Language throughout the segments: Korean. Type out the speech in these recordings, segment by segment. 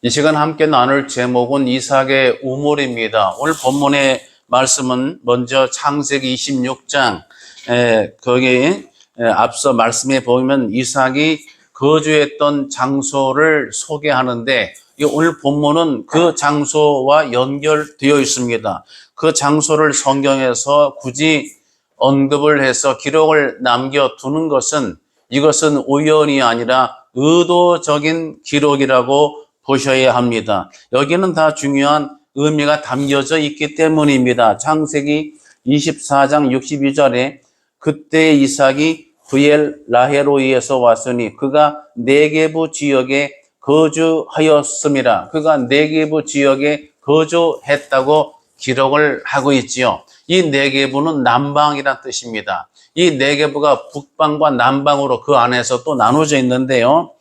이 시간 함께 나눌 제목은 이삭의 우물입니다. 오늘 본문의 말씀은 먼저 창세기 26장, 거기 앞서 말씀에 보면 이삭이 거주했던 장소를 소개하는데, 오늘 본문은 그 장소와 연결되어 있습니다. 그 장소를 성경에서 굳이 언급을 해서 기록을 남겨두는 것은, 이것은 우연이 아니라 의도적인 기록이라고 보셔야 합니다. 여기는 다 중요한 의미가 담겨져 있기 때문입니다. 창세기 24장 62절에 그때 이삭이 브엘 라헬로이에서 왔으니 그가 네게부 지역에 거주하였음이라. 그가 네게부 지역에 거주했다고 기록을 하고 있지요. 이 네게부는 남방이란 뜻입니다. 이 네게부가 북방과 남방으로 그 안에서 또 나눠져 있는데요.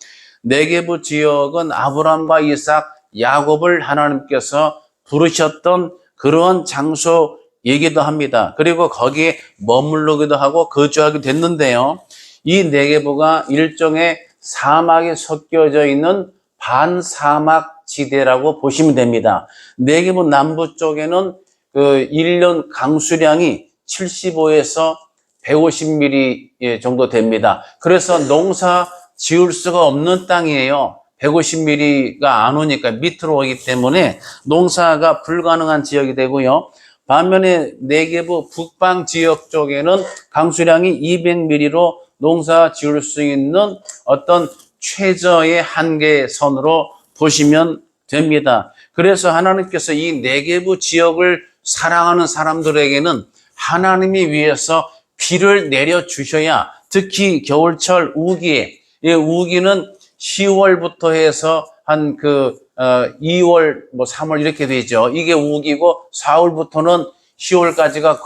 네게부 지역은 아브람과 이삭, 야곱을 하나님께서 부르셨던 그런 장소이기도 합니다. 그리고 거기에 머무르기도 하고 거주하게 됐는데요. 이 네게부가 일종의 사막에 섞여져 있는 반사막 지대라고 보시면 됩니다. 네게부 남부 쪽에는 그 1년 강수량이 75에서 150mm 정도 됩니다. 그래서 농사 지을 수가 없는 땅이에요. 150mm가 안 오니까 밑으로 오기 때문에 농사가 불가능한 지역이 되고요. 반면에 네게부 북방 지역 쪽에는 강수량이 200mm로 농사 지을 수 있는 어떤 최저의 한계선으로 보시면 됩니다. 그래서 하나님께서 이 네게부 지역을 사랑하는 사람들에게는 하나님이 위해서 비를 내려주셔야, 특히 겨울철 우기에, 이 우기는 10월부터 해서 한 2월, 3월 이렇게 되죠. 이게 우기고 4월부터는 10월까지가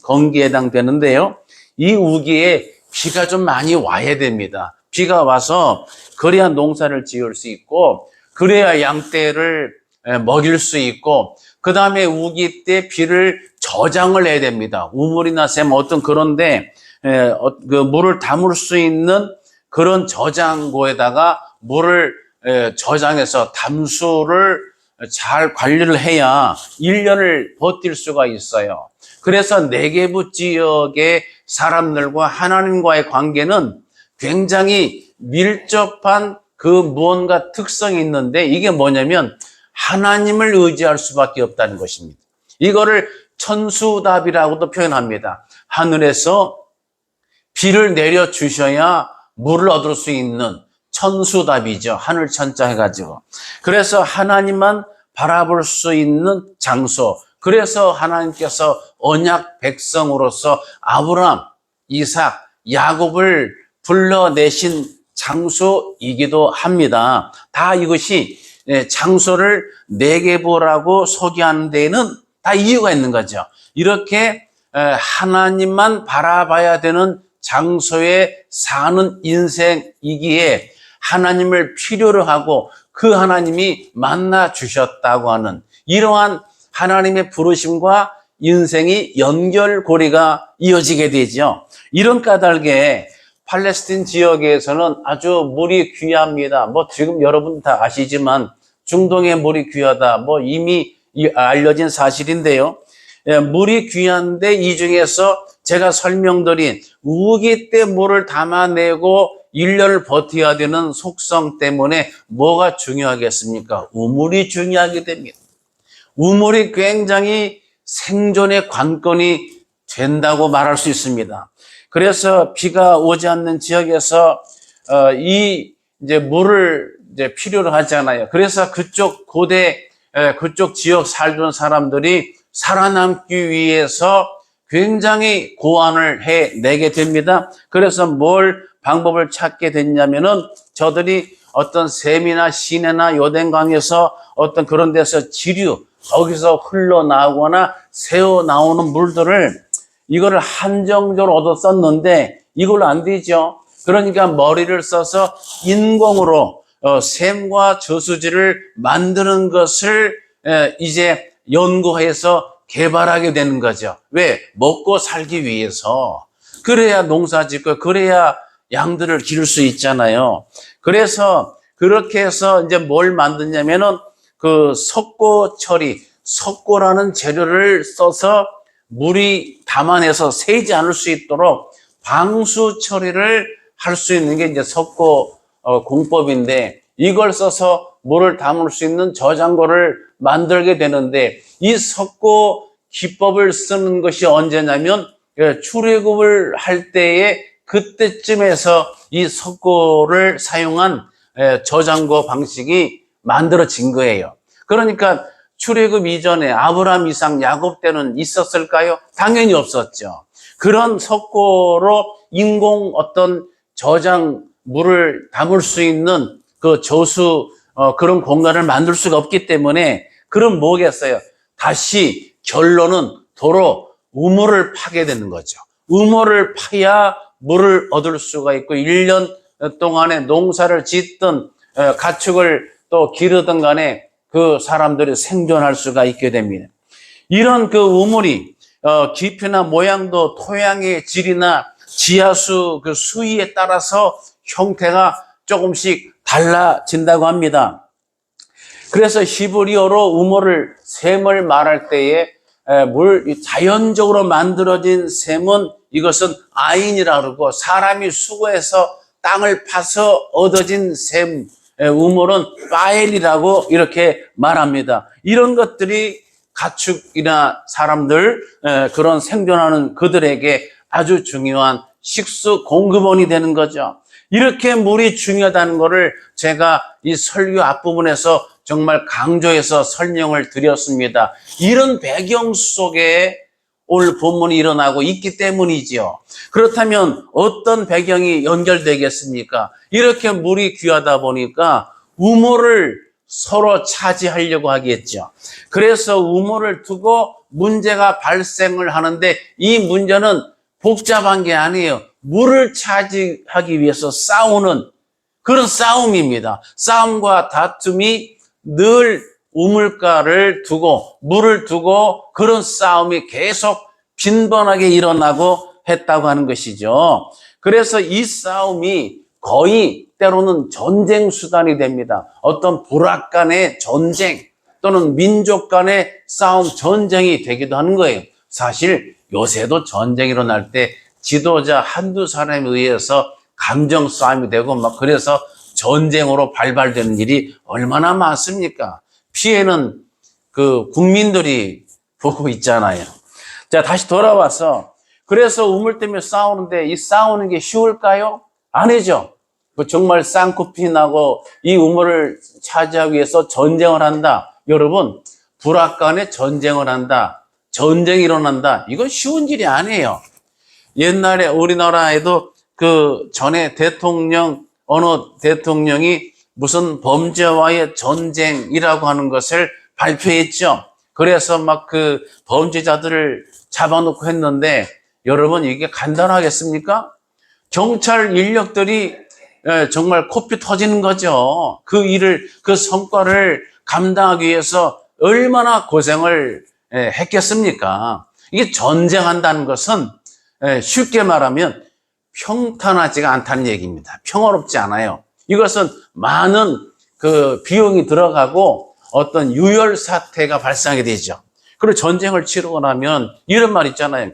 건기에 해당되는데요. 이 우기에 비가 좀 많이 와야 됩니다. 비가 와서 그래야 농사를 지을 수 있고, 그래야 양떼를 먹일 수 있고, 그 다음에 우기 때 비를 저장을 해야 됩니다. 우물이나 샘 어떤 그런데 그 물을 담을 수 있는 그런 저장고에다가 물을 저장해서 담수를 잘 관리를 해야 1년을 버틸 수가 있어요. 그래서 네게부 지역의 사람들과 하나님과의 관계는 굉장히 밀접한 그 무언가 특성이 있는데, 이게 뭐냐면 하나님을 의지할 수밖에 없다는 것입니다. 이거를 천수답이라고도 표현합니다. 하늘에서 비를 내려주셔야 물을 얻을 수 있는 천수답이죠. 하늘 천자 해가지고. 그래서 하나님만 바라볼 수 있는 장소. 그래서 하나님께서 언약 백성으로서 아브람, 이삭, 야곱을 불러내신 장소이기도 합니다. 다 이것이 장소를 네게부라고 소개하는 데에는 다 이유가 있는 거죠. 이렇게 하나님만 바라봐야 되는 장소에 사는 인생이기에 하나님을 필요로 하고 그 하나님이 만나 주셨다고 하는 이러한 하나님의 부르심과 인생이 연결고리가 이어지게 되죠. 이런 까닭에 팔레스틴 지역에서는 아주 물이 귀합니다. 지금 여러분 다 아시지만 중동의 물이 귀하다. 이미 알려진 사실인데요. 물이 귀한데 이 중에서 제가 설명드린 우기 때 물을 담아내고 1년을 버텨야 되는 속성 때문에 뭐가 중요하겠습니까? 우물이 중요하게 됩니다. 우물이 굉장히 생존의 관건이 된다고 말할 수 있습니다. 그래서 비가 오지 않는 지역에서 이제 물을 이제 필요로 하잖아요. 그래서 그쪽 지역 살던 사람들이 살아남기 위해서 굉장히 고안을 해내게 됩니다. 그래서 뭘 방법을 찾게 됐냐면은 저들이 어떤 샘이나 시내나 요단강에서 어떤 그런 데서 거기서 흘러나오거나 새어 나오는 물들을 이거를 한정적으로 얻어 썼는데 이걸로 안 되죠. 그러니까 머리를 써서 인공으로 샘과 저수지를 만드는 것을 이제 연구해서 개발하게 되는 거죠. 왜? 먹고 살기 위해서. 그래야 농사 짓고 그래야 양들을 기를 수 있잖아요. 그래서 그렇게 해서 이제 뭘 만드냐면은 그 석고 처리, 석고라는 재료를 써서 물이 담아내서 새지 않을 수 있도록 방수 처리를 할 수 있는 게 이제 석고 공법인데, 이걸 써서 물을 담을 수 있는 저장고를 만들게 되는데, 이 석고 기법을 쓰는 것이 언제냐면 출애굽을 할 때에 그때쯤에서 이 석고를 사용한 저장고 방식이 만들어진 거예요. 그러니까 출애굽 이전에 아브라함, 이삭, 야곱 때는 있었을까요? 당연히 없었죠. 그런 석고로 인공 어떤 저장, 물을 담을 수 있는 그 저수 그런 공간을 만들 수가 없기 때문에, 그럼 뭐겠어요? 다시 결론은 도로 우물을 파게 되는 거죠. 우물을 파야 물을 얻을 수가 있고 1년 동안에 농사를 짓든 가축을 또 기르든 간에 그 사람들이 생존할 수가 있게 됩니다. 이런 그 우물이 깊이나 모양도 토양의 질이나 지하수 그 수위에 따라서 형태가 조금씩 달라진다고 합니다. 그래서 히브리어로 우물을, 샘을 말할 때에 자연적으로 만들어진 샘은 이것은 아인이라고 그러고, 사람이 수고해서 땅을 파서 얻어진 샘, 우물은 파엘이라고 이렇게 말합니다. 이런 것들이 가축이나 사람들, 그런 생존하는 그들에게 아주 중요한 식수 공급원이 되는 거죠. 이렇게 물이 중요하다는 것을 제가 이 설교 앞부분에서 정말 강조해서 설명을 드렸습니다. 이런 배경 속에 오늘 본문이 일어나고 있기 때문이지요. 그렇다면 어떤 배경이 연결되겠습니까? 이렇게 물이 귀하다 보니까 우물을 서로 차지하려고 하겠죠. 그래서 우물을 두고 문제가 발생을 하는데, 이 문제는 복잡한 게 아니에요. 물을 차지하기 위해서 싸우는 그런 싸움입니다. 싸움과 다툼이 늘 우물가를 두고, 물을 두고 그런 싸움이 계속 빈번하게 일어나고 했다고 하는 것이죠. 그래서 이 싸움이 거의 때로는 전쟁 수단이 됩니다. 어떤 부락 간의 전쟁 또는 민족 간의 싸움, 전쟁이 되기도 하는 거예요. 사실 요새도 전쟁이 일어날 때 지도자 한두 사람에 의해서 감정 싸움이 되고 막 그래서 전쟁으로 발발되는 일이 얼마나 많습니까? 피해는 그 국민들이 보고 있잖아요. 자, 다시 돌아와서, 그래서 우물 때문에 싸우는데 이 싸우는 게 쉬울까요? 아니죠. 정말 쌍코피 나고 이 우물을 차지하기 위해서 전쟁을 한다. 여러분, 불악 간에 전쟁을 한다. 전쟁이 일어난다. 이건 쉬운 일이 아니에요. 옛날에 우리나라에도 그 전에 어느 대통령이 무슨 범죄와의 전쟁이라고 하는 것을 발표했죠. 그래서 막 그 범죄자들을 잡아놓고 했는데, 여러분 이게 간단하겠습니까? 경찰 인력들이 정말 코피 터지는 거죠. 그 성과를 감당하기 위해서 얼마나 고생을 했겠습니까? 이게 전쟁한다는 것은 쉽게 말하면 평탄하지가 않다는 얘기입니다. 평화롭지 않아요. 이것은 많은 그 비용이 들어가고 어떤 유혈 사태가 발생하게 되죠. 그리고 전쟁을 치르고 나면 이런 말 있잖아요.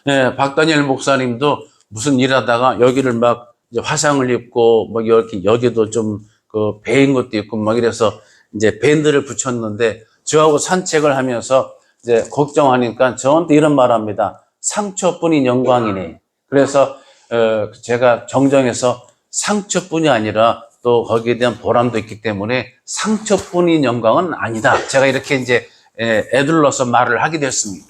박다니엘 목사님도 무슨 일하다가 여기를 막 이제 화상을 입고 뭐 이렇게 여기도 좀 그 베인 것도 있고 막 이래서 이제 밴드를 붙였는데, 저하고 산책을 하면서 이제 걱정하니까 저한테 이런 말 합니다. 상처뿐인 영광이네. 그래서 제가 정정해서 상처뿐이 아니라 또 거기에 대한 보람도 있기 때문에 상처뿐인 영광은 아니다. 제가 이렇게 이제 애둘러서 말을 하게 됐습니다.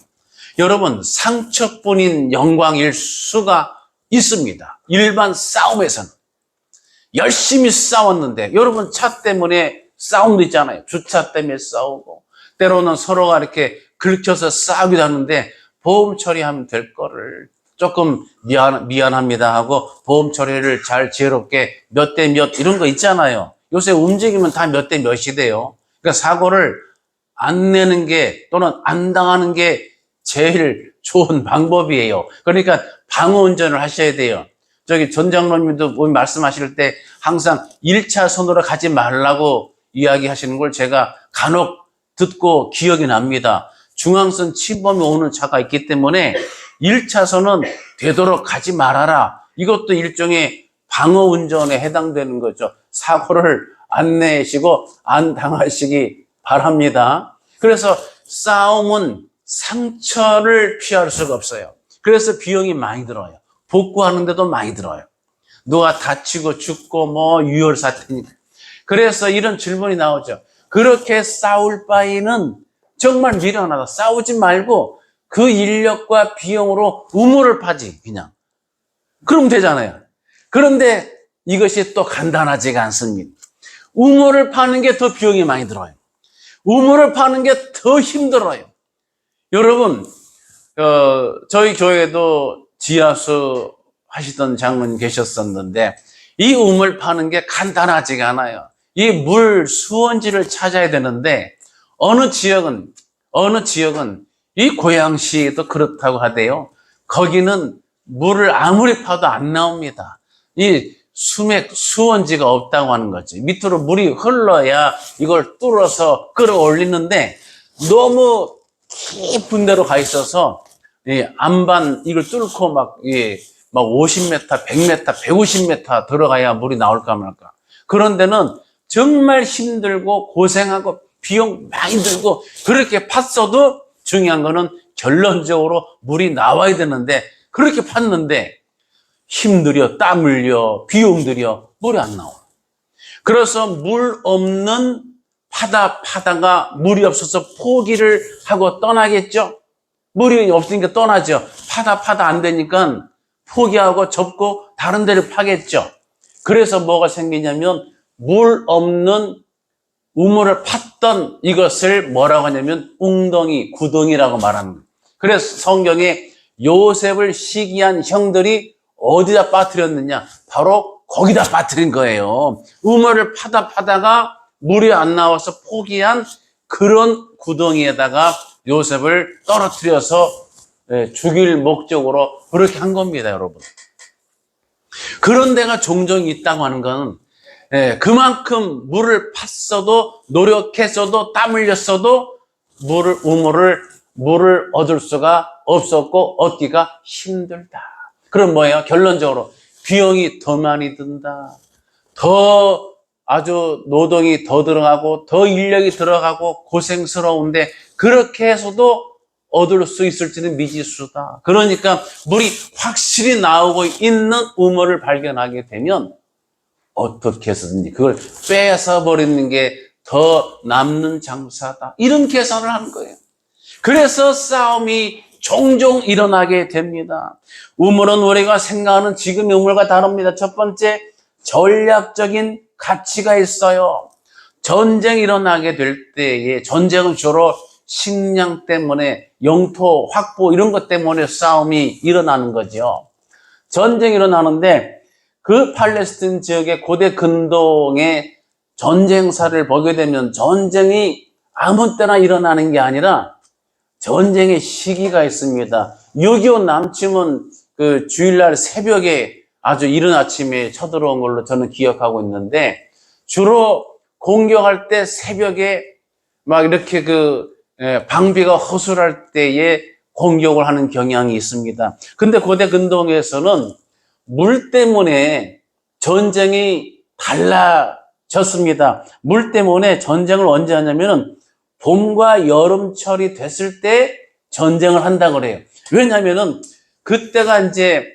여러분, 상처뿐인 영광일 수가 있습니다. 일반 싸움에서는. 열심히 싸웠는데, 여러분 차 때문에 싸움도 있잖아요. 주차 때문에 싸우고, 때로는 서로가 이렇게 긁혀서 싸우기도 하는데, 보험 처리하면 될 거를 조금 미안합니다 하고 보험 처리를 잘 지혜롭게 몇 대 몇 이런 거 있잖아요. 요새 움직이면 다 몇 대 몇이 돼요. 그러니까 사고를 안 내는 게 또는 안 당하는 게 제일 좋은 방법이에요. 그러니까 방어 운전을 하셔야 돼요. 저기 전 장로님도 말씀하실 때 항상 1차선으로 가지 말라고 이야기하시는 걸 제가 간혹 듣고 기억이 납니다. 중앙선 침범이 오는 차가 있기 때문에 1차선은 되도록 가지 말아라. 이것도 일종의 방어 운전에 해당되는 거죠. 사고를 안 내시고 안 당하시기 바랍니다. 그래서 싸움은 상처를 피할 수가 없어요. 그래서 비용이 많이 들어요. 복구하는데도 많이 들어요. 누가 다치고 죽고 유혈 사태니까. 그래서 이런 질문이 나오죠. 그렇게 싸울 바에는 정말 미련하다. 싸우지 말고 그 인력과 비용으로 우물을 파지 그냥. 그럼 되잖아요. 그런데 이것이 또 간단하지가 않습니다. 우물을 파는 게 더 비용이 많이 들어요. 우물을 파는 게 더 힘들어요. 여러분, 저희 교회도 지하수 하시던 장로님 계셨었는데 이 우물 파는 게 간단하지가 않아요. 이 물 수원지를 찾아야 되는데 어느 지역은 이 고양시도 그렇다고 하대요. 거기는 물을 아무리 파도 안 나옵니다. 이 수원지가 없다고 하는 거지. 밑으로 물이 흘러야 이걸 뚫어서 끌어올리는데 너무 깊은 데로 가 있어서 안반 이걸 뚫고 막 50m, 100m, 150m 들어가야 물이 나올까 말까. 그런 데는 정말 힘들고 고생하고 비용 많이 들고 그렇게 팠어도 중요한 거는 결론적으로 물이 나와야 되는데 그렇게 팠는데 힘들여, 땀 흘려, 비용 들여 물이 안 나와. 그래서 물 없는 파다가 물이 없어서 포기를 하고 떠나겠죠. 물이 없으니까 떠나죠. 파다 안 되니까 포기하고 접고 다른 데를 파겠죠. 그래서 뭐가 생기냐면 물 없는 우물을 팠던 이것을 뭐라고 하냐면 웅덩이, 구덩이라고 말하는 거예요. 그래서 성경에 요셉을 시기한 형들이 어디다 빠뜨렸느냐? 바로 거기다 빠뜨린 거예요. 우물을 파다가 물이 안 나와서 포기한 그런 구덩이에다가 요셉을 떨어뜨려서 죽일 목적으로 그렇게 한 겁니다, 여러분. 그런 데가 종종 있다고 하는 건 그만큼 물을 팠어도 노력했어도 땀 흘렸어도 물을 얻을 수가 없었고 얻기가 힘들다. 그럼 뭐예요? 결론적으로 비용이 더 많이 든다. 더 아주 노동이 더 들어가고 더 인력이 들어가고 고생스러운데 그렇게 해서도 얻을 수 있을지는 미지수다. 그러니까 물이 확실히 나오고 있는 우물을 발견하게 되면 어떻게 해서든지 그걸 뺏어버리는 게 더 남는 장사다. 이런 계산을 하는 거예요. 그래서 싸움이 종종 일어나게 됩니다. 우물은 우리가 생각하는 지금의 우물과 다릅니다. 첫 번째, 전략적인 가치가 있어요. 전쟁이 일어나게 될 때에 전쟁은 주로 식량 때문에 영토 확보 이런 것 때문에 싸움이 일어나는 거죠. 전쟁이 일어나는데 그 팔레스틴 지역의 고대 근동의 전쟁사를 보게 되면 전쟁이 아무 때나 일어나는 게 아니라 전쟁의 시기가 있습니다. 6.25 남침은 그 주일날 새벽에 아주 이른 아침에 쳐들어온 걸로 저는 기억하고 있는데 주로 공격할 때 새벽에 막 이렇게 방비가 허술할 때에 공격을 하는 경향이 있습니다. 근데 고대 근동에서는 물 때문에 전쟁이 달라졌습니다. 물 때문에 전쟁을 언제 하냐면은 봄과 여름철이 됐을 때 전쟁을 한다 그래요. 왜냐면은 그때가 이제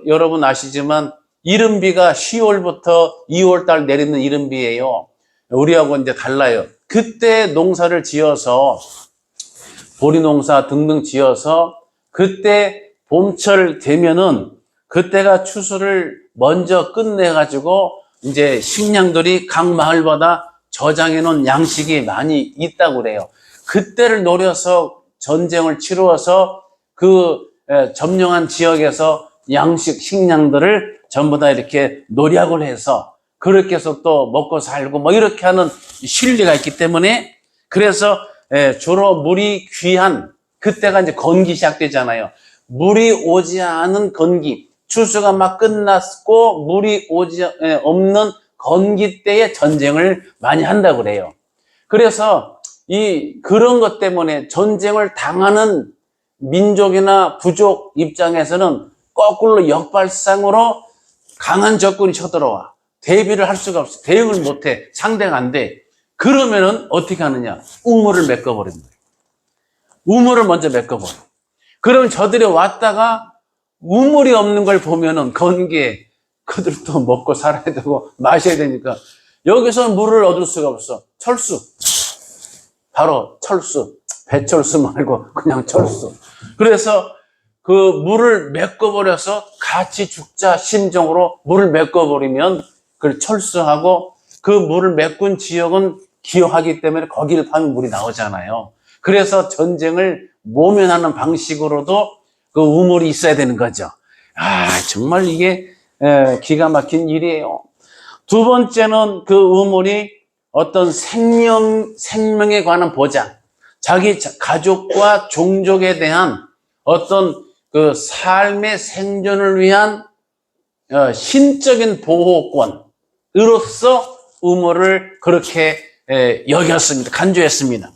여러분 아시지만 이른비가 10월부터 2월 달 내리는 이른비예요. 우리하고 이제 달라요. 그때 농사를 지어서 보리 농사 등등 지어서 그때 봄철 되면은 그때가 추수를 먼저 끝내가지고 이제 식량들이 각 마을마다 저장해 놓은 양식이 많이 있다고 그래요. 그때를 노려서 전쟁을 치루어서 점령한 지역에서 식량들을 전부 다 이렇게 노력을 해서 그렇게 해서 또 먹고 살고 이렇게 하는 신리가 있기 때문에 그래서 주로 물이 귀한 그때가 이제 건기 시작되잖아요. 물이 오지 않은 건기, 추수가 막 끝났고 물이 오지 없는 건기 때에 전쟁을 많이 한다고 그래요. 그래서 그런 것 때문에 전쟁을 당하는 민족이나 부족 입장에서는 거꾸로 역발상으로 강한 적군이 쳐들어와. 대비를 할 수가 없어. 대응을 못해. 상대가 안 돼. 그러면은 어떻게 하느냐? 우물을 메꿔버립니다. 우물을 먼저 메꿔버려. 그럼 저들이 왔다가 우물이 없는 걸 보면은 건기에 그들도 먹고 살아야 되고 마셔야 되니까 여기서 물을 얻을 수가 없어. 철수. 바로 철수. 배철수 말고 그냥 철수. 그래서 그 물을 메꿔버려서 같이 죽자 심정으로 물을 메꿔버리면 그걸 철수하고 그 물을 메꾼 지역은 기여하기 때문에 거기를 파면 물이 나오잖아요. 그래서 전쟁을 모면하는 방식으로도 그 우물이 있어야 되는 거죠. 정말 이게 기가 막힌 일이에요. 두 번째는 그 우물이 어떤 생명에 관한 보장, 자기 가족과 종족에 대한 어떤 그 삶의 생존을 위한 신적인 보호권으로서 우물을 그렇게 여겼습니다. 간주했습니다.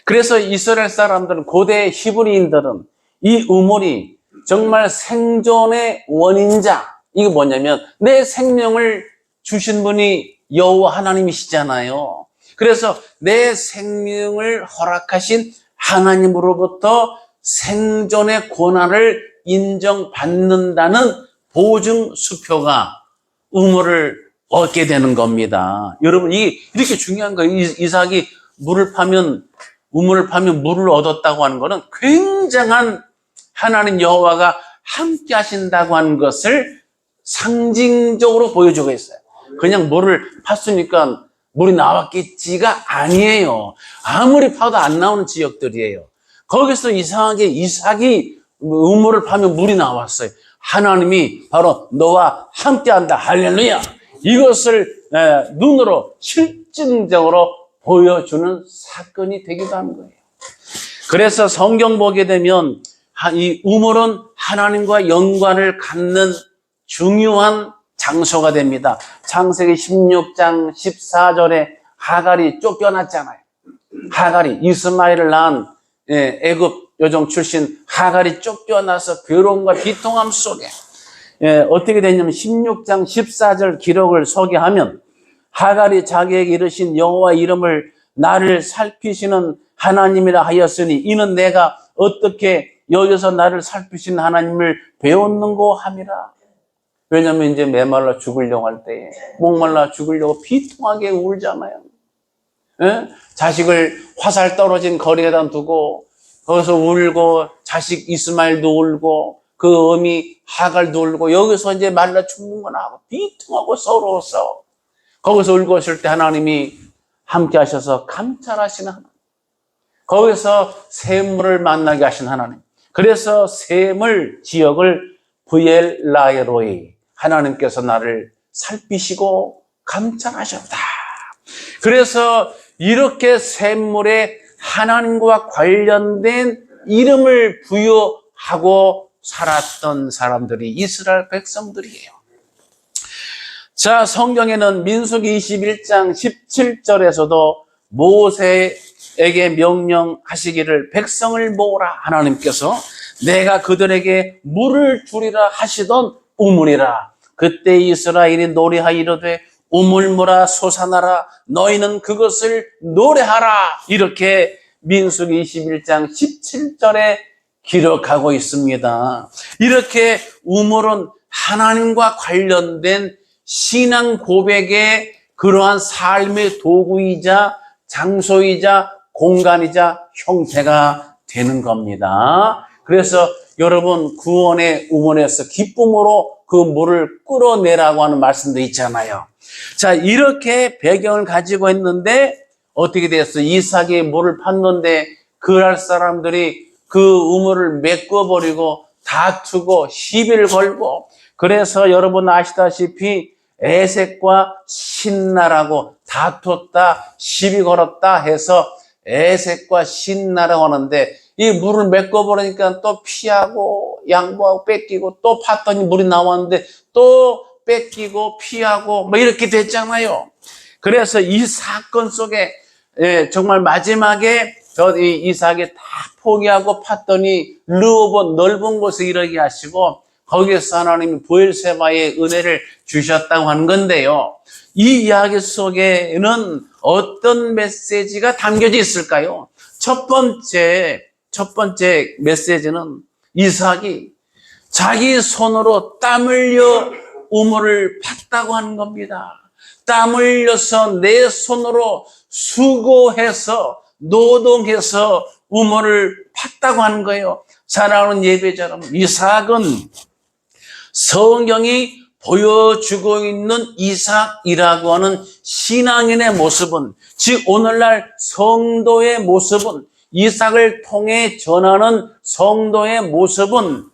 그래서 이스라엘 사람들은, 고대 히브리인들은 이 우물이 정말 생존의 원인자, 이게 뭐냐면 내 생명을 주신 분이 여호와 하나님이시잖아요. 그래서 내 생명을 허락하신 하나님으로부터 생존의 권한을 인정받는다는 보증 수표가 우물을 얻게 되는 겁니다. 여러분, 이게 이렇게 중요한 거예요. 이삭이 우물을 파면 물을 얻었다고 하는 것은 굉장한 하나님 여호와가 함께 하신다고 하는 것을 상징적으로 보여주고 있어요. 그냥 물을 팠으니까 물이 나왔겠지가 아니에요. 아무리 파도 안 나오는 지역들이에요. 거기서 이상하게 이삭이 우물을 파면 물이 나왔어요. 하나님이 바로 너와 함께한다. 할렐루야. 이것을 눈으로 실증적으로 보여주는 사건이 되기도 하는 거예요. 그래서 성경 보게 되면 이 우물은 하나님과 연관을 갖는 중요한 장소가 됩니다. 창세기 16장 14절에 하갈이 쫓겨났잖아요. 하갈이 이스마엘을 낳은 애굽 여종 출신 하갈이 쫓겨나서 괴로움과 비통함 속에 어떻게 됐냐면 16장 14절 기록을 소개하면, 하갈이 자기에게 이르신 여호와 이름을 나를 살피시는 하나님이라 하였으니 이는 내가 어떻게 여기서 나를 살피시는 하나님을 배웠는고 함이라. 왜냐면 이제 메말라 죽으려고 할 때에, 목말라 죽으려고 비통하게 울잖아요. 자식을 화살 떨어진 거리에다 두고 거기서 울고, 자식 이스마엘도 울고, 그 어미 하갈도 울고, 여기서 이제 말라 죽는 거 나고 비통하고 서러워서 거기서 울고 있을 때 하나님이 함께 하셔서 감찰하시는 하나님, 거기서 샘물을 만나게 하신 하나님. 그래서 샘물 지역을 브엘라에로이, 하나님께서 나를 살피시고 감찰하셨다. 그래서 이렇게 샘물에 하나님과 관련된 이름을 부여하고 살았던 사람들이 이스라엘 백성들이에요. 자, 성경에는 민수기 21장 17절에서도 모세에게 명령하시기를 백성을 모으라, 하나님께서 내가 그들에게 물을 주리라 하시던 우물이라. 그때 이스라엘이 노래하여 이르되 우물물아 솟아나라, 너희는 그것을 노래하라. 이렇게 민수기 21장 17절에 기록하고 있습니다. 이렇게 우물은 하나님과 관련된 신앙 고백의 그러한 삶의 도구이자 장소이자 공간이자 형태가 되는 겁니다. 그래서 여러분, 구원의 우물에서 기쁨으로 그 물을 끌어내라고 하는 말씀도 있잖아요. 자, 이렇게 배경을 가지고 있는데 어떻게 됐어요? 이삭이 물을 팠는데 그랄 사람들이 그 우물을 메꿔버리고 다투고 시비를 걸고, 그래서 여러분 아시다시피 에색과 신나라고 다퉜다, 시비 걸었다 해서 에색과 신나라고 하는데, 이 물을 메꿔버리니까 또 피하고 양보하고 뺏기고 또 팠더니 물이 나왔는데 또 뺏기고 피하고 뭐 이렇게 됐잖아요. 그래서 이 사건 속에 정말 마지막에 이삭이 다 포기하고 팠더니 르호봇 넓은 곳에 이르게 하시고 거기에서 하나님이 브엘세바의 은혜를 주셨다고 하는 건데요. 이 이야기 속에는 어떤 메시지가 담겨져 있을까요? 첫 번째 메시지는 이삭이 자기 손으로 땀 흘려 우물을 팠다고 하는 겁니다. 땀 흘려서 내 손으로 수고해서 노동해서 우물을 팠다고 하는 거예요. 사랑하는 예배자 여러분, 이삭은 성경이 보여주고 있는 이삭이라고 하는 신앙인의 모습은, 즉 오늘날 성도의 모습은, 이삭을 통해 전하는 성도의 모습은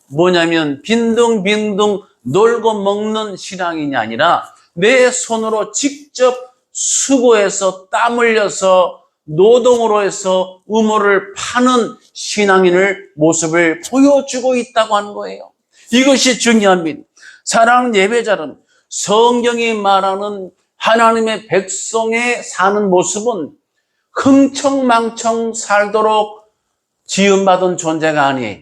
뭐냐면 빈둥빈둥 놀고 먹는 신앙인이 아니라 내 손으로 직접 수고해서 땀 흘려서 노동으로 해서 우물을 파는 신앙인의 모습을 보여주고 있다고 하는 거예요. 이것이 중요합니다. 사랑하는 예배자는 성경이 말하는 하나님의 백성의 사는 모습은 흥청망청 살도록 지음받은 존재가 아니에요.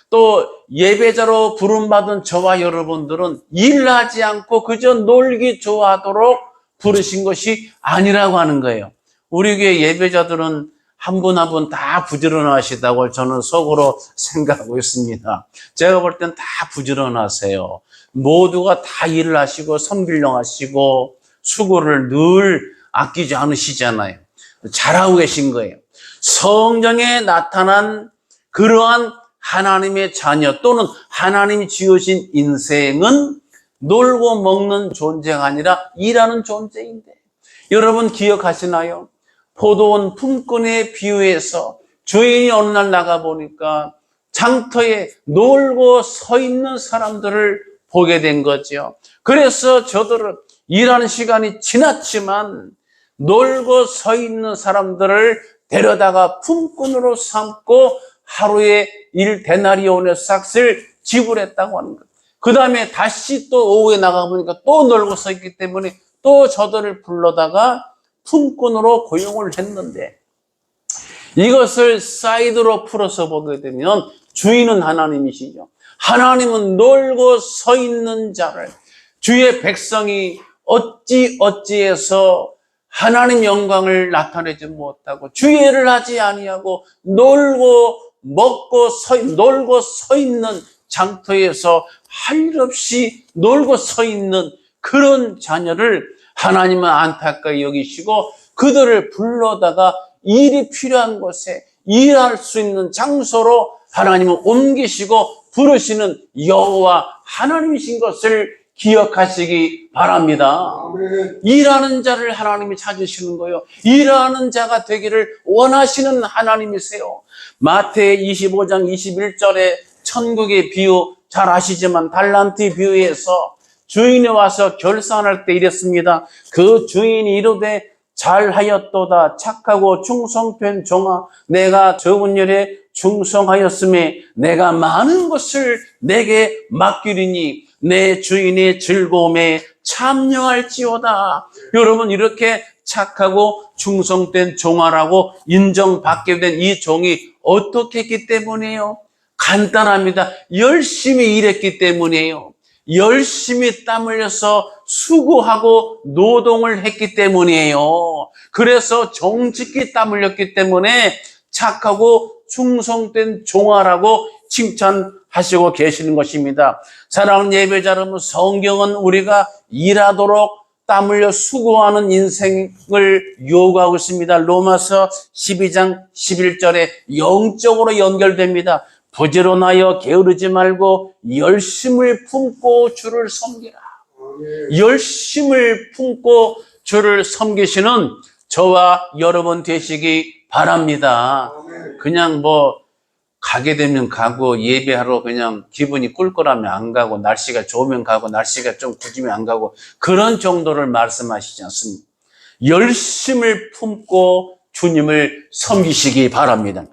또 예배자로 부름받은 저와 여러분들은 일하지 않고 그저 놀기 좋아하도록 부르신 것이 아니라고 하는 거예요. 우리 교회 예배자들은 한 분 한 분 다 부지런하시다고 저는 속으로 생각하고 있습니다. 제가 볼 땐 다 부지런하세요. 모두가 다 일을 하시고 섬기려 하시고 수고를 늘 아끼지 않으시잖아요. 잘하고 계신 거예요. 성경에 나타난 그러한 하나님의 자녀 또는 하나님이 지으신 인생은 놀고 먹는 존재가 아니라 일하는 존재인데, 여러분 기억하시나요? 포도원 품꾼의 비유에서 주인이 어느 날 나가보니까 장터에 놀고 서 있는 사람들을 보게 된 거죠. 그래서 저들은 일하는 시간이 지났지만 놀고 서 있는 사람들을 데려다가 품꾼으로 삼고 하루에 1데나리온의 삭을 지불했다고 하는 거예요. 그 다음에 다시 또 오후에 나가보니까 또 놀고 서 있기 때문에 또 저들을 불러다가 품꾼으로 고용을 했는데, 이것을 사이드로 풀어서 보게 되면 주인은 하나님이시죠. 하나님은 놀고 서 있는 자를, 주의 백성이 어찌해서 하나님 영광을 나타내지 못하고 주의를 하지 아니하고 놀고 먹고 놀고 서 있는 장터에서 할 일 없이 놀고 서 있는 그런 자녀를 하나님은 안타까이 여기시고 그들을 불러다가 일이 필요한 곳에 일할 수 있는 장소로 하나님은 옮기시고 부르시는 여호와 하나님이신 것을 기억하시기 바랍니다. 일하는 자를 하나님이 찾으시는 거예요. 일하는 자가 되기를 원하시는 하나님이세요. 마태 25장 21절에 천국의 비유 잘 아시지만 달란트 비유에서 주인이 와서 결산할 때 이랬습니다. 그 주인이 이르되 잘하였도다 착하고 충성된 종아, 내가 적은 일에 충성하였음에 내가 많은 것을 내게 맡기리니 내 주인의 즐거움에 참여할지어다. 여러분, 이렇게 착하고 충성된 종아라고 인정받게 된 이 종이 어떻게 했기 때문이에요? 간단합니다. 열심히 일했기 때문이에요. 열심히 땀 흘려서 수고하고 노동을 했기 때문이에요. 그래서 정직히 땀 흘렸기 때문에 착하고 충성된 종아라고 칭찬하시고 계시는 것입니다. 사랑하는 예배자 여러분, 성경은 우리가 일하도록 땀 흘려 수고하는 인생을 요구하고 있습니다. 로마서 12장 11절에 영적으로 연결됩니다. 부지런하여 게으르지 말고 열심을 품고 주를 섬기라. 열심을 품고 주를 섬기시는 저와 여러분 되시기 바랍니다. 그냥 가게 되면 가고 예배하러 그냥 기분이 꿀꿀하면 안 가고 날씨가 좋으면 가고 날씨가 좀 굳으면 안 가고 그런 정도를 말씀하시지 않습니다. 열심을 품고 주님을 섬기시기 바랍니다.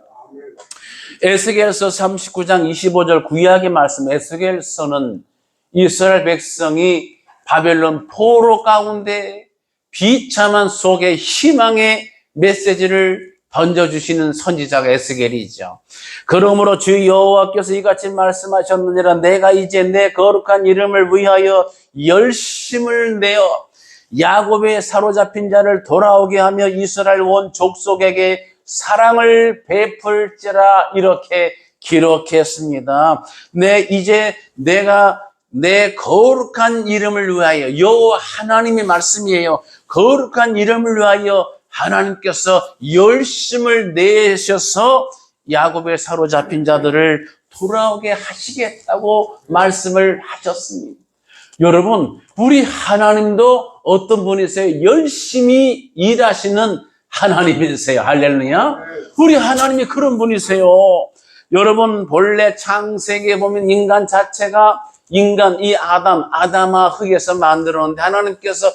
에스겔서 39장 25절 구약의 말씀, 에스겔서는 이스라엘 백성이 바벨론 포로 가운데 비참한 속에 희망의 메시지를 던져주시는 선지자가 에스겔이죠. 그러므로 주 여호와께서 이같이 말씀하셨느니라. 내가 이제 내 거룩한 이름을 위하여 열심을 내어 야곱의 사로잡힌 자를 돌아오게 하며 이스라엘 온 족속에게 사랑을 베풀지라, 이렇게 기록했습니다. 이제 내가 내 거룩한 이름을 위하여, 여호와 하나님의 말씀이에요. 거룩한 이름을 위하여 하나님께서 열심을 내셔서 야곱의 사로잡힌 자들을 돌아오게 하시겠다고 말씀을 하셨습니다. 여러분, 우리 하나님도 어떤 분이세요? 열심히 일하시는 하나님이세요. 할렐루야. 우리 하나님이 그런 분이세요. 여러분, 본래 창세기에 보면 인간 자체가 이 아담아 흙에서 만들었는데 하나님께서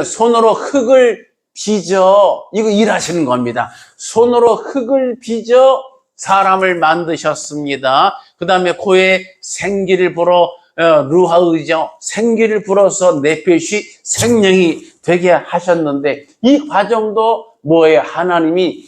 손으로 흙을 빚어, 이거 일하시는 겁니다. 손으로 흙을 빚어 사람을 만드셨습니다. 그 다음에 코에 생기를 불어, 루하의죠. 생기를 불어서 네펫이 생명이 되게 하셨는데, 이 과정도 뭐예요? 하나님이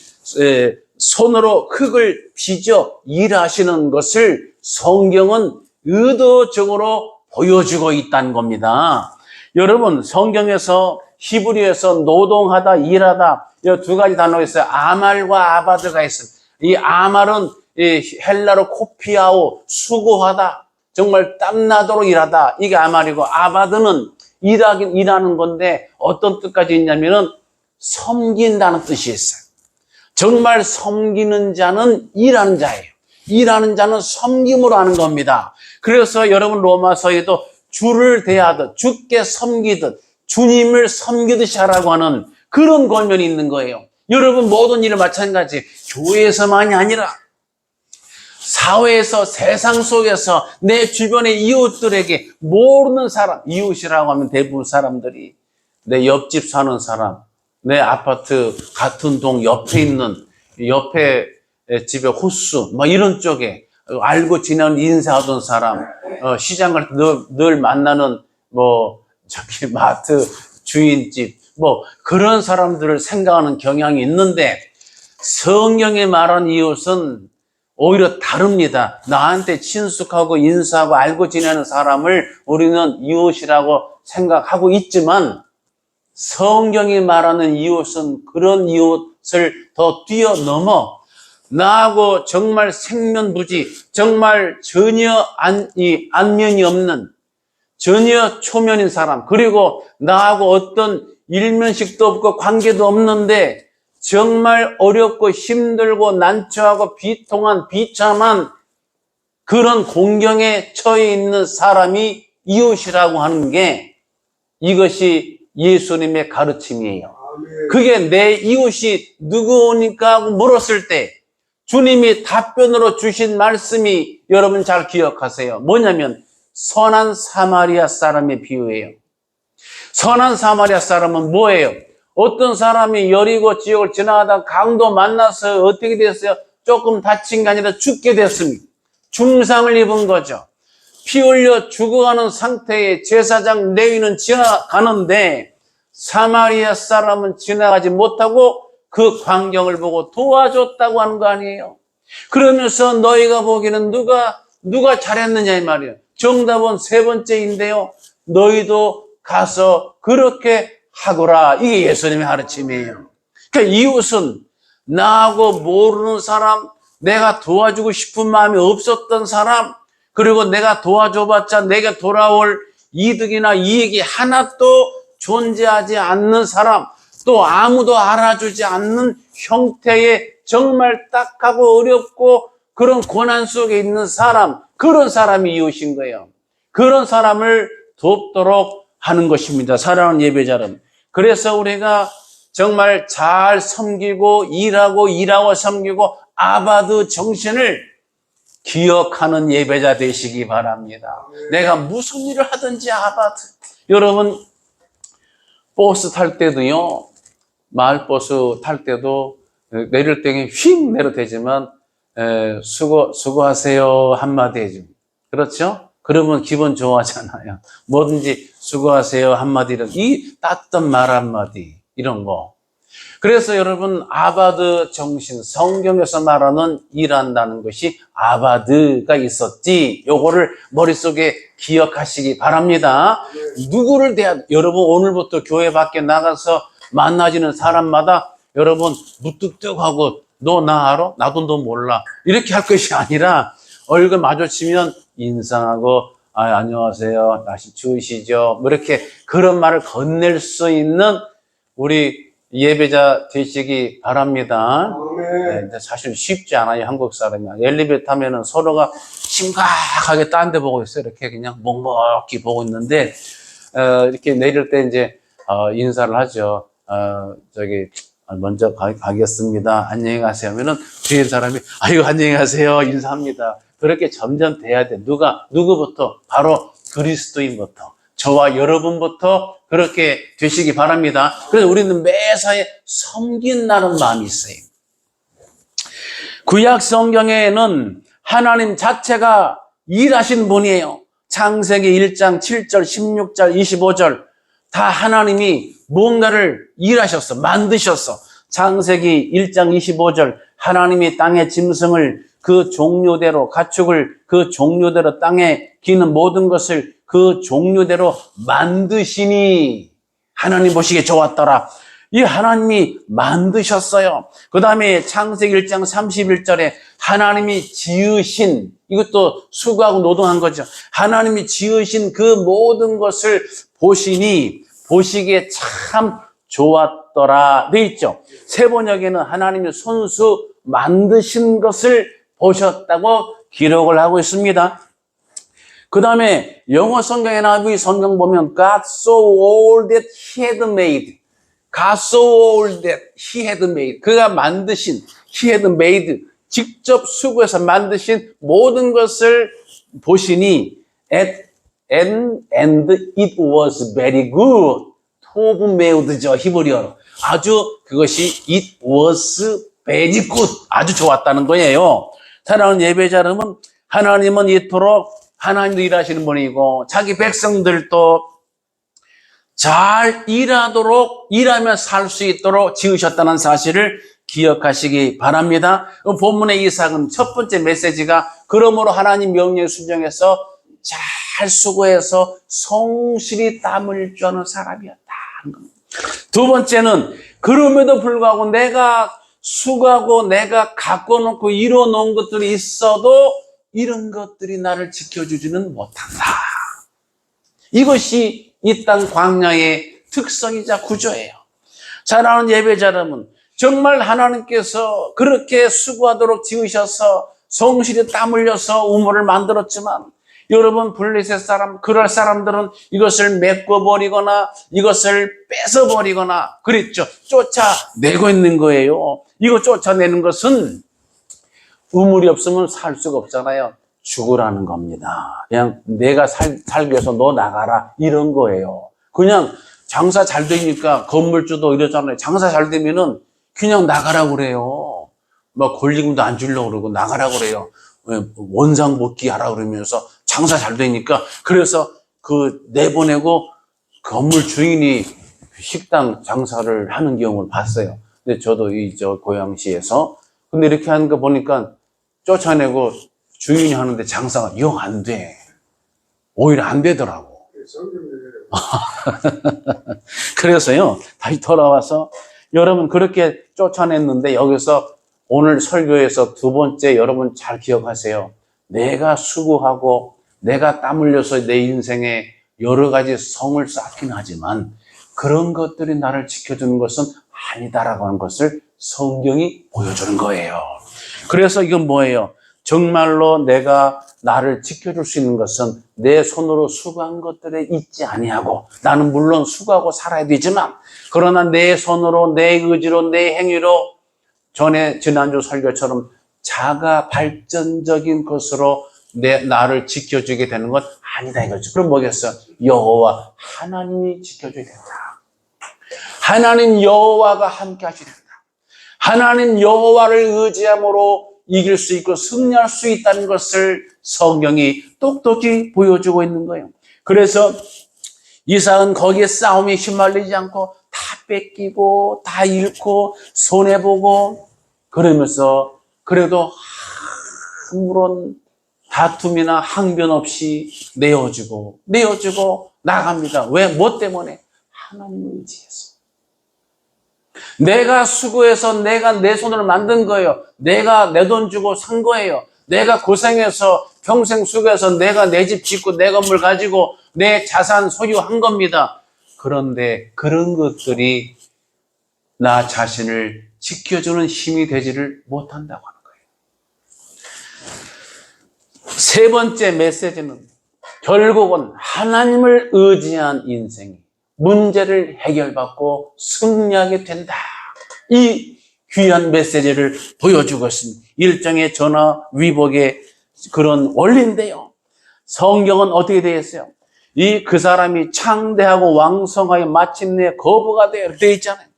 손으로 흙을 빚어 일하시는 것을 성경은 의도적으로 보여주고 있다는 겁니다. 여러분, 성경에서 히브리어에서 노동하다, 일하다, 이 두 가지 단어가 있어요. 아말과 아바드가 있어요. 이 아말은 헬라로 코피아오, 수고하다, 정말 땀나도록 일하다, 이게 아말이고, 아바드는 일하는 건데 어떤 뜻까지 있냐면은 섬긴다는 뜻이 있어요. 정말 섬기는 자는 일하는 자예요. 일하는 자는 섬김으로 하는 겁니다. 그래서 여러분, 로마서에도 주를 대하듯, 주께 섬기듯, 주님을 섬기듯이 하라고 하는 그런 권면이 있는 거예요. 여러분, 모든 일을 마찬가지, 교회에서만이 아니라 사회에서, 세상 속에서 내 주변의 이웃들에게, 모르는 사람, 이웃이라고 하면 대부분 사람들이 내 옆집 사는 사람, 내 아파트 같은 동 옆에 있는, 옆에 집에 호수, 뭐 이런 쪽에 알고 지내는 인사하던 사람, 시장 갈 때 늘 만나는 마트 주인집, 그런 사람들을 생각하는 경향이 있는데, 성경에 말한 이웃은 오히려 다릅니다. 나한테 친숙하고 인사하고 알고 지내는 사람을 우리는 이웃이라고 생각하고 있지만, 성경이 말하는 이웃은 그런 이웃을 더 뛰어넘어 나하고 정말 생면부지, 정말 전혀 안면이 없는, 전혀 초면인 사람, 그리고 나하고 어떤 일면식도 없고 관계도 없는데 정말 어렵고 힘들고 난처하고 비참한 그런 공경에 처해 있는 사람이 이웃이라고 하는 게, 이것이 예수님의 가르침이에요. 그게 내 이웃이 누구니까 하고 물었을 때 주님이 답변으로 주신 말씀이 여러분 잘 기억하세요. 뭐냐면 선한 사마리아 사람의 비유예요. 선한 사마리아 사람은 뭐예요? 어떤 사람이 여리고 지역을 지나가다가 강도 만나서 어떻게 됐어요? 조금 다친 게 아니라 죽게 됐습니다. 중상을 입은 거죠. 피 흘려 죽어가는 상태에 제사장 레위는 지나가는데 사마리아 사람은 지나가지 못하고 그 광경을 보고 도와줬다고 하는 거 아니에요? 그러면서 너희가 보기에는 누가 잘했느냐 이 말이에요. 정답은 세 번째인데요. 너희도 가서 그렇게 하거라. 이게 예수님의 가르침이에요. 그러니까 이웃은 나하고 모르는 사람, 내가 도와주고 싶은 마음이 없었던 사람, 그리고 내가 도와줘봤자 내게 돌아올 이득이나 이익이 하나도 존재하지 않는 사람, 또 아무도 알아주지 않는 형태의 정말 딱하고 어렵고 그런 고난 속에 있는 사람, 그런 사람이 이웃인 거예요. 그런 사람을 돕도록 하는 것입니다. 사랑하는 예배자는. 그래서 우리가 정말 잘 섬기고 일하고 섬기고 아바드 정신을 기억하는 예배자 되시기 바랍니다. 내가 무슨 일을 하든지 아바드. 여러분, 버스 탈 때도요, 마을버스 탈 때도 내릴 때에 휙 내려대지만 수고하세요 한마디 해줘. 그렇죠? 그러면 기분 좋아하잖아요. 뭐든지 수고하세요 한마디, 이 따뜻한 말 한마디, 이런 거. 그래서 여러분, 아바드 정신, 성경에서 말하는 일한다는 것이 아바드가 있었지, 요거를 머릿속에 기억하시기 바랍니다. 누구를 여러분, 오늘부터 교회 밖에 나가서 만나지는 사람마다 여러분 무뚝뚝하고 너 나 알아? 나도 너 몰라, 이렇게 할 것이 아니라 얼굴 마주치면 인사하고 안녕하세요, 날씨 추우시죠, 뭐 이렇게 그런 말을 건넬 수 있는 우리 예배자 되시기 바랍니다. 네, 사실 쉽지 않아요, 한국 사람이. 엘리베이터 타면은 서로가 심각하게 딴 데 보고 있어요. 이렇게 그냥 멍멍히 보고 있는데, 이렇게 내릴 때 이제, 인사를 하죠. 먼저 가겠습니다. 안녕히 가세요 하면은 뒤에 사람이, 아이고, 안녕히 가세요. 인사합니다. 그렇게 점점 돼야 돼. 누구부터? 바로 그리스도인부터. 저와 여러분부터 그렇게 되시기 바랍니다. 그래서 우리는 매사에 섬긴다는 마음이 있어요. 구약 성경에는 하나님 자체가 일하신 분이에요. 창세기 1장 7절, 16절, 25절 다 하나님이 뭔가를 일하셨어, 만드셨어. 창세기 1장 25절, 하나님이 땅의 짐승을 그 종류대로, 가축을 그 종류대로, 땅에 기는 모든 것을 그 종류대로 만드시니 하나님 보시기에 좋았더라. 이 하나님이 만드셨어요. 그 다음에 창세기 1장 31절에 하나님이 지으신, 이것도 수고하고 노동한 거죠. 하나님이 지으신 그 모든 것을 보시기에 참 좋았더라 돼 있죠. 세번역에는 하나님이 손수 만드신 것을 보셨다고 기록을 하고 있습니다. 그 다음에 영어 성경에 나오고 성경 보면 God saw all that he had made. God saw all that he had made. 그가 만드신, he had made, 직접 수고해서 만드신 모든 것을 보시니 and it was very good. 토브 메우드죠, 히브리어로. 아주 그것이 it was very good. 아주 좋았다는 거예요. 사랑하는 예배자 여러분, 하나님은 이토록 하나님도 일하시는 분이고 자기 백성들도 잘 일하며 살 수 있도록 지으셨다는 사실을 기억하시기 바랍니다. 본문의 이삭은 첫 번째 메시지가 그러므로 하나님 명령에 순종해서 잘 수고해서 성실히 땀을 줄 아는 사람이었다. 두 번째는 그럼에도 불구하고 내가 수고하고 내가 갖고 놓고 이뤄 놓은 것들이 있어도 이런 것들이 나를 지켜주지는 못한다. 이것이 이 땅 광야의 특성이자 구조예요. 사랑하는 예배자 여러분, 정말 하나님께서 그렇게 수고하도록 지으셔서 성실히 땀 흘려서 우물을 만들었지만 여러분, 블레셋 사람, 그럴 사람들은 이것을 메꿔버리거나 이것을 뺏어버리거나 그랬죠. 쫓아내고 있는 거예요. 이거 쫓아내는 것은 우물이 없으면 살 수가 없잖아요. 죽으라는 겁니다. 그냥 내가 살기 위해서 너 나가라, 이런 거예요. 그냥 장사 잘 되니까 건물주도 이러잖아요. 장사 잘 되면은 그냥 나가라고 그래요. 막 권리금도 안 주려고 그러고 나가라고 그래요. 원상 복귀하라 그러면서 장사 잘 되니까. 그래서 내보내고 건물 주인이 식당 장사를 하는 경우를 봤어요. 근데 저도 고양시에서. 근데 이렇게 하는 거 보니까 쫓아내고 주인이 하는데 장사가 영 안 돼. 오히려 안 되더라고. 그래서요, 다시 돌아와서 여러분 그렇게 쫓아냈는데 여기서 오늘 설교에서 두 번째 여러분 잘 기억하세요. 내가 수고하고 내가 땀 흘려서 내 인생에 여러 가지 성을 쌓긴 하지만 그런 것들이 나를 지켜주는 것은 아니다라고 하는 것을 성경이 보여주는 거예요. 그래서 이건 뭐예요? 정말로 내가 나를 지켜줄 수 있는 것은 내 손으로 수고한 것들에 있지 아니하고, 나는 물론 수고하고 살아야 되지만 그러나 내 손으로, 내 의지로, 내 행위로 지난주 설교처럼 자가 발전적인 것으로 나를 지켜주게 되는 건 아니다 이거죠. 그럼 뭐겠어? 여호와 하나님이 지켜줘야 된다. 하나님 여호와가 함께 하셔야 된다. 하나님 여호와를 의지함으로 이길 수 있고 승리할 수 있다는 것을 성경이 똑똑히 보여주고 있는 거예요. 그래서 이삭은 거기에 싸움에 휘말리지 않고 다 뺏기고 다 잃고 손해보고 그러면서 그래도 아무런 다툼이나 항변 없이 내어주고 나갑니다. 왜? 뭐 때문에? 하나님을 의지해서. 내가 수고해서 내가 내 손으로 만든 거예요. 내가 내 돈 주고 산 거예요. 내가 고생해서 평생 수고해서 내가 내 집 짓고 내 건물 가지고 내 자산 소유한 겁니다. 그런데 그런 것들이 나 자신을 지켜주는 힘이 되지를 못한다고 하는 거예요. 세 번째 메시지는 결국은 하나님을 의지한 인생이 문제를 해결받고 승리하게 된다. 이 귀한 메시지를 보여주고 있습니다. 일종의 전화위복의 그런 원리인데요. 성경은 어떻게 되어 있어요? 그 사람이 창대하고 왕성하게 마침내 거부가 되어 있잖아요.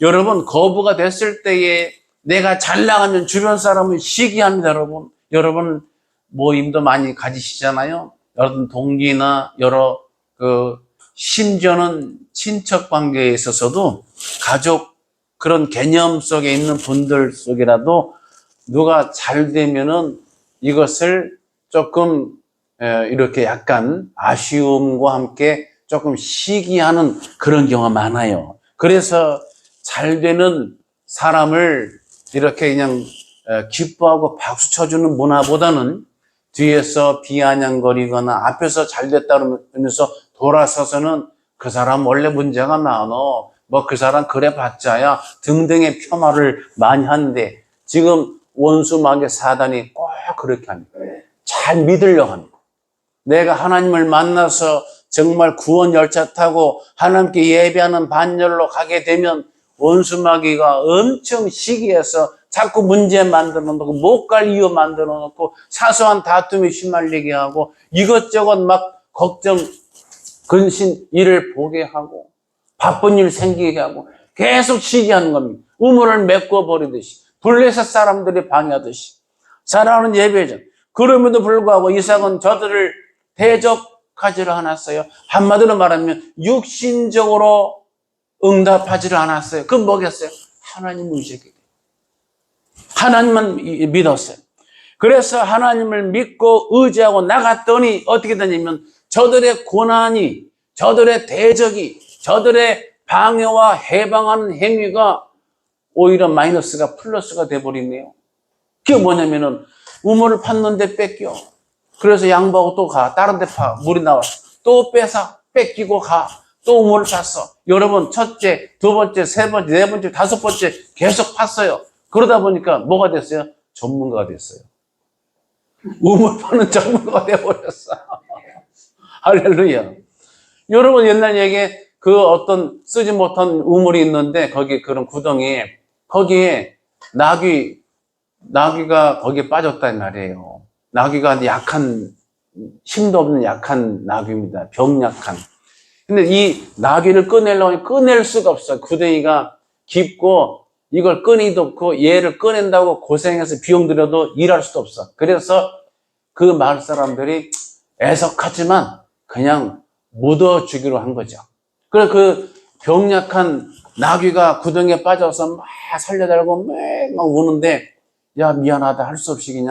여러분, 거부가 됐을 때에 내가 잘 나가면 주변 사람은 시기합니다, 여러분. 여러분, 모임도 많이 가지시잖아요. 여러분, 동기나 여러, 심지어는 친척 관계에 있어서도 가족 그런 개념 속에 있는 분들 속이라도 누가 잘 되면은 이것을 조금 이렇게 약간 아쉬움과 함께 조금 시기하는 그런 경우가 많아요. 그래서 잘 되는 사람을 이렇게 그냥 기뻐하고 박수 쳐주는 문화보다는 뒤에서 비아냥거리거나 앞에서 잘 됐다 그러면서 돌아서서는 그 사람 원래 문제가 많어. 뭐 그 사람 그래 봤자야 등등의 폄하를 많이 하는데 지금 원수마귀 사단이 꼭 그렇게 합니다. 잘 믿으려고 합니다. 내가 하나님을 만나서 정말 구원 열차 타고 하나님께 예배하는 반열로 가게 되면 원수마귀가 엄청 시기해서 자꾸 문제 만들어 놓고 못 갈 이유 만들어 놓고 사소한 다툼에 휘말리게 하고 이것저것 막 걱정 근심 일을 보게 하고 바쁜 일 생기게 하고 계속 시기하는 겁니다. 우물을 메꿔 버리듯이 블레셋 사람들이 방해하듯이 사랑하는 예배자. 그럼에도 불구하고 이삭은 저들을 대적하지를 않았어요. 한마디로 말하면 육신적으로 응답하지를 않았어요. 그건 뭐겠어요? 하나님을 의지했기 때문에. 하나님만 믿었어요. 그래서 하나님을 믿고 의지하고 나갔더니 어떻게 되냐면 저들의 고난이, 저들의 대적이, 저들의 방해와 해방하는 행위가 오히려 마이너스가 플러스가 돼버리네요. 그게 뭐냐면은 우물을 팠는데 뺏겨. 그래서 양보하고 또 가. 다른 데 파. 물이 나왔어. 또 뺏어. 뺏기고 가. 또 우물을 팠어. 여러분, 첫째, 두 번째, 세 번째, 네 번째, 다섯 번째 계속 팠어요. 그러다 보니까 뭐가 됐어요? 전문가가 됐어요. 우물 파는 전문가가 돼버렸어. 할렐루야. 여러분, 옛날 얘기에 그 어떤 쓰지 못한 우물이 있는데 거기 그런 구덩이에 거기에 나귀가 거기에 빠졌단 말이에요. 나귀가 약한, 힘도 없는 약한 나귀입니다. 병약한. 근데 이 나귀를 꺼내려고 꺼낼 수가 없어요. 구덩이가 깊고 이걸 꺼내기도 없고 얘를 꺼낸다고 고생해서 비용 들여도 일할 수도 없어. 그래서 그 마을 사람들이 애석하지만 그냥 묻어주기로 한 거죠. 그래서 그 병약한 나귀가 구덩이에 빠져서 막 살려달라고 막 우는데 야 미안하다 할 수 없이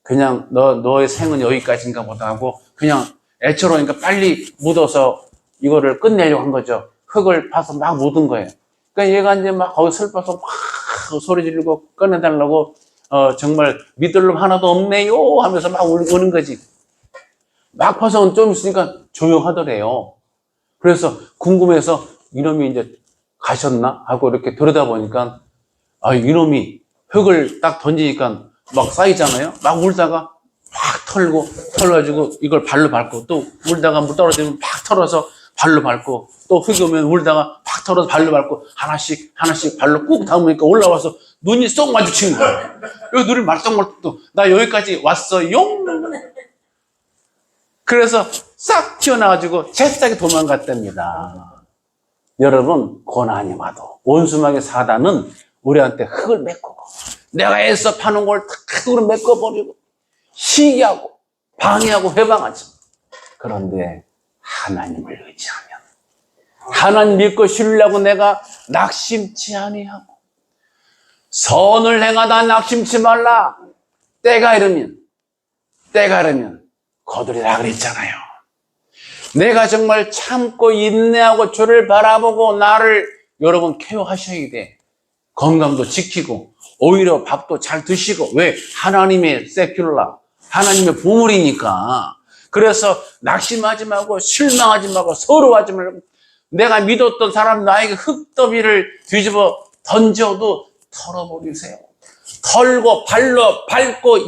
그냥 너의 생은 여기까지인가 보다 하고 그냥 애처로우니까 빨리 묻어서 이거를 끝내려고 한 거죠. 흙을 파서 막 묻은 거예요. 그러니까 얘가 이제 막 거기 슬퍼서 막 소리 지르고 꺼내달라고 정말 믿을 놈 하나도 없네요 하면서 막 우는 거지. 막 파서 좀 있으니까 조용하더래요. 그래서 궁금해서 이놈이 이제 가셨나 하고 이렇게 들여다보니까 이놈이 흙을 딱 던지니까 막 쌓이잖아요. 막 울다가 팍 털어가지고 이걸 발로 밟고 또 울다가 물 떨어지면 팍 털어서 발로 밟고 또 흙이 오면 울다가 팍 털어서 발로 밟고 하나씩 발로 꾹 담으니까 올라와서 눈이 쏙 마주치는 거예요. 여기 눈을 말똥말똥 나 여기까지 왔어 용. 그래서 싹 튀어나와가지고 새싹이 도망갔답니다. 여러분 고난이 와도 원수마귀 사단은 우리한테 흙을 메꾸고 내가 애써 파는 걸 탁으로 메꿔버리고 시기하고 방해하고 회방하지. 그런데 하나님을 의지하면, 하나님 믿고 신뢰하고 내가 낙심치 아니하고 선을 행하다 낙심치 말라. 때가 이르면 거두리라 그랬잖아요. 내가 정말 참고 인내하고 주를 바라보고 나를 여러분 케어하셔야 돼. 건강도 지키고 오히려 밥도 잘 드시고. 왜? 하나님의 세큘라, 하나님의 보물이니까. 그래서 낙심하지 말고 실망하지 말고 서러워하지 말고, 내가 믿었던 사람 나에게 흙더미를 뒤집어 던져도 털어버리세요. 털고 발로 밟고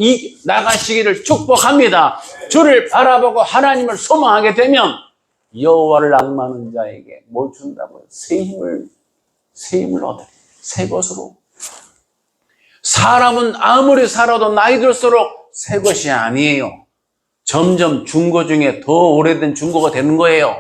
나가시기를 축복합니다. 주를 바라보고 하나님을 소망하게 되면 여호와를 낭만하는 자에게 뭘 준다고요? 새 힘을 얻어요. 새 것으로. 사람은 아무리 살아도 나이 들수록 새 것이 아니에요. 점점 중고 중에 더 오래된 중고가 되는 거예요.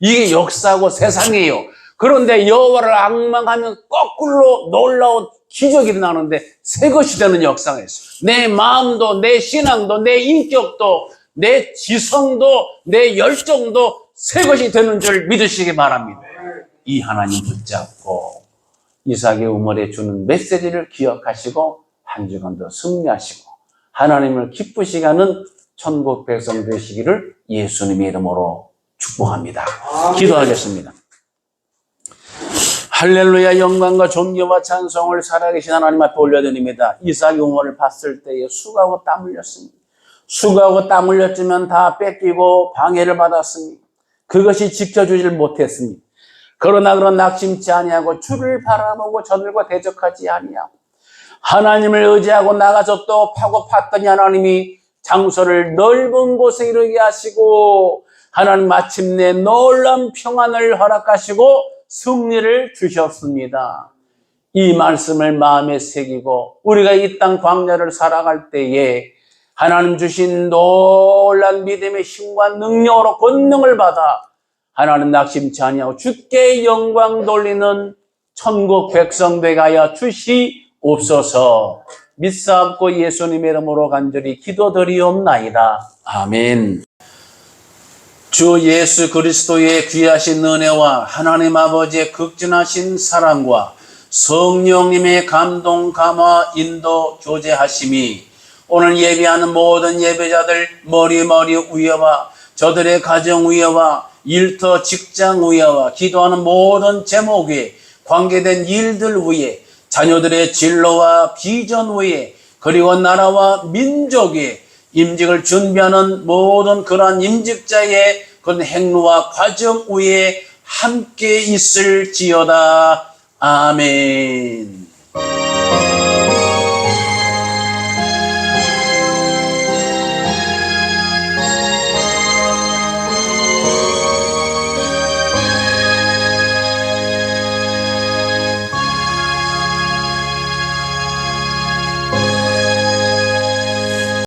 이게 역사고 세상이에요. 그런데 여호와를 앙망하면 거꾸로 놀라운 기적이 일어나는데 새 것이 되는 역사가 있어요. 내 마음도, 내 신앙도, 내 인격도, 내 지성도, 내 열정도 새 것이 되는 줄 믿으시기 바랍니다. 이 하나님 붙잡고 이삭의 우물에 주는 메시지를 기억하시고 한 주간 더 승리하시고 하나님을 기쁘시게 하는 천국 백성 되시기를 예수님의 이름으로 축복합니다. 기도하겠습니다. 할렐루야. 영광과 존귀와 찬송을 살아계신 하나님 앞에 올려드립니다. 이삭의 우물을 봤을 때에 수고하고 땀 흘렸습니다. 수고하고 땀 흘렸지만 다 뺏기고 방해를 받았습니다. 그것이 지켜주질 못했습니다. 그러나 낙심치 아니하고 주를 바라보고 저들과 대적하지 아니하고 하나님을 의지하고 나가서 또 파고 팠더니 하나님이 장소를 넓은 곳에 이르게 하시고 하나님 마침내 놀라운 평안을 허락하시고 승리를 주셨습니다. 이 말씀을 마음에 새기고 우리가 이 땅 광야를 살아갈 때에 하나님 주신 놀라운 믿음의 힘과 능력으로 권능을 받아 하나님 낙심치 아니하고 주께 영광 돌리는 천국 백성 되게 하여 주시옵소서. 믿사옵고 예수님의 이름으로 간절히 기도드리옵나이다. 아멘. 주 예수 그리스도의 귀하신 은혜와 하나님 아버지의 극진하신 사랑과 성령님의 감동, 감화, 인도, 교제하심이 오늘 예배하는 모든 예배자들 머리 위에와 저들의 가정 위에와 일터 직장 위에와 기도하는 모든 제목 위에 관계된 일들 위에 자녀들의 진로와 비전 위에 그리고 나라와 민족 위에 임직을 준비하는 모든 그러한 임직자의 그런 행로와 과정 위에 함께 있을지어다. 아멘.